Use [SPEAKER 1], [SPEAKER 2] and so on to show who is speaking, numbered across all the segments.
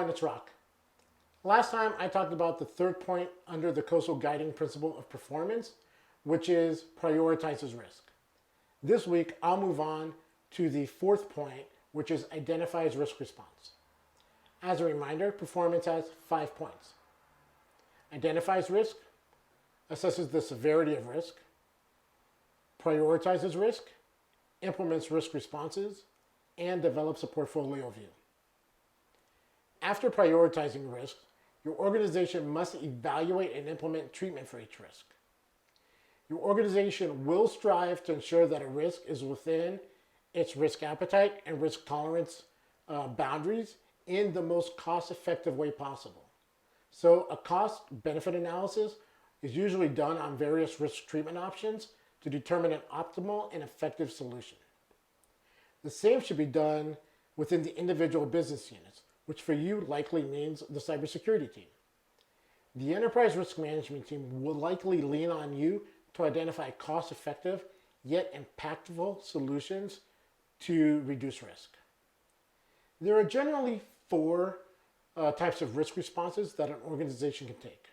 [SPEAKER 1] everyone, it's Rock. Last time I talked about the third point under the COSO guiding principle of performance, which is prioritizes risk. This week, I'll move on to the fourth point, which is identifies risk response. As a reminder, performance has 5 points. Identifies risk, assesses the severity of risk, prioritizes risk, implements risk responses, and develops a portfolio view. After prioritizing risk, your organization must evaluate and implement treatment for each risk. Your organization will strive to ensure that a risk is within its risk appetite and risk tolerance boundaries in the most cost-effective way possible. So a cost-benefit analysis is usually done on various risk treatment options to determine an optimal and effective solution. The same should be done within the individual business units, which for you likely means the cybersecurity team. The enterprise risk management team will likely lean on you to identify cost-effective yet impactful solutions to reduce risk. There are generally 4 types of risk responses that an organization can take.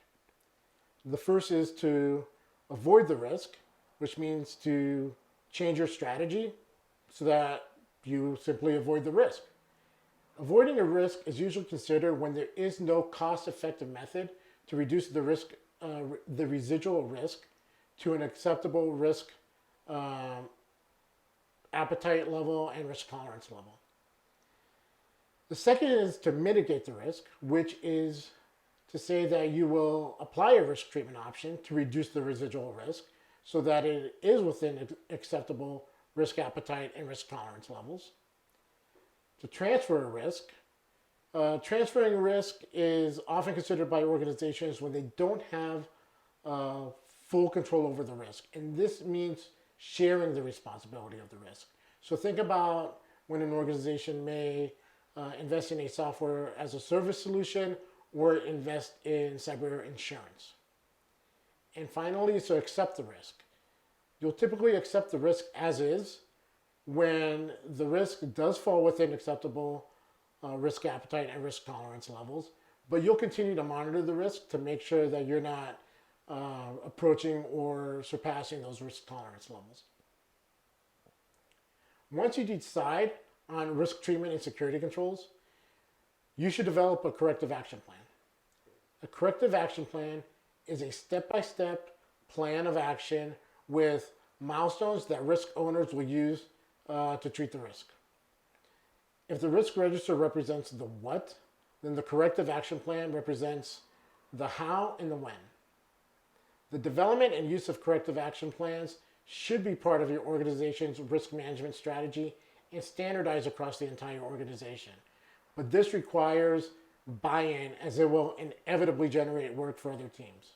[SPEAKER 1] The first is to avoid the risk, which means to change your strategy so that you simply avoid the risk. Avoiding a risk is usually considered when there is no cost-effective method to reduce the risk, the residual risk, to an acceptable risk appetite level and risk tolerance level. The second is to mitigate the risk, which is to say that you will apply a risk treatment option to reduce the residual risk so that it is within acceptable risk appetite and risk tolerance levels. To transfer a risk, transferring risk is often considered by organizations when they don't have full control over the risk. And this means sharing the responsibility of the risk. So think about when an organization may invest in a software as a service solution or invest in cyber insurance. And finally, so accept the risk. You'll typically accept the risk as is when the risk does fall within acceptable risk appetite and risk tolerance levels, but you'll continue to monitor the risk to make sure that you're not approaching or surpassing those risk tolerance levels. Once you decide on risk treatment and security controls, you should develop a corrective action plan. A corrective action plan is a step-by-step plan of action with milestones that risk owners will use to treat the risk. If the risk register represents the what, then the corrective action plan represents the how and the when. The development and use of corrective action plans should be part of your organization's risk management strategy and standardized across the entire organization. But this requires buy-in, as it will inevitably generate work for other teams.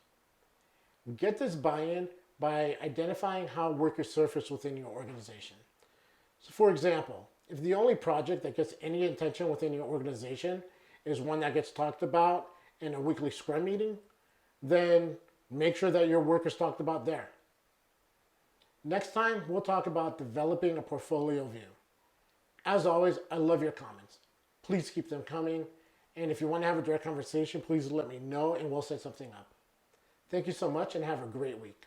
[SPEAKER 1] Get this buy-in by identifying how work is surfaced within your organization. So for example, if the only project that gets any attention within your organization is one that gets talked about in a weekly scrum meeting, then make sure that your work is talked about there. Next time, we'll talk about developing a portfolio view. As always, I love your comments. Please keep them coming. And if you want to have a direct conversation, please let me know and we'll set something up. Thank you so much and have a great week.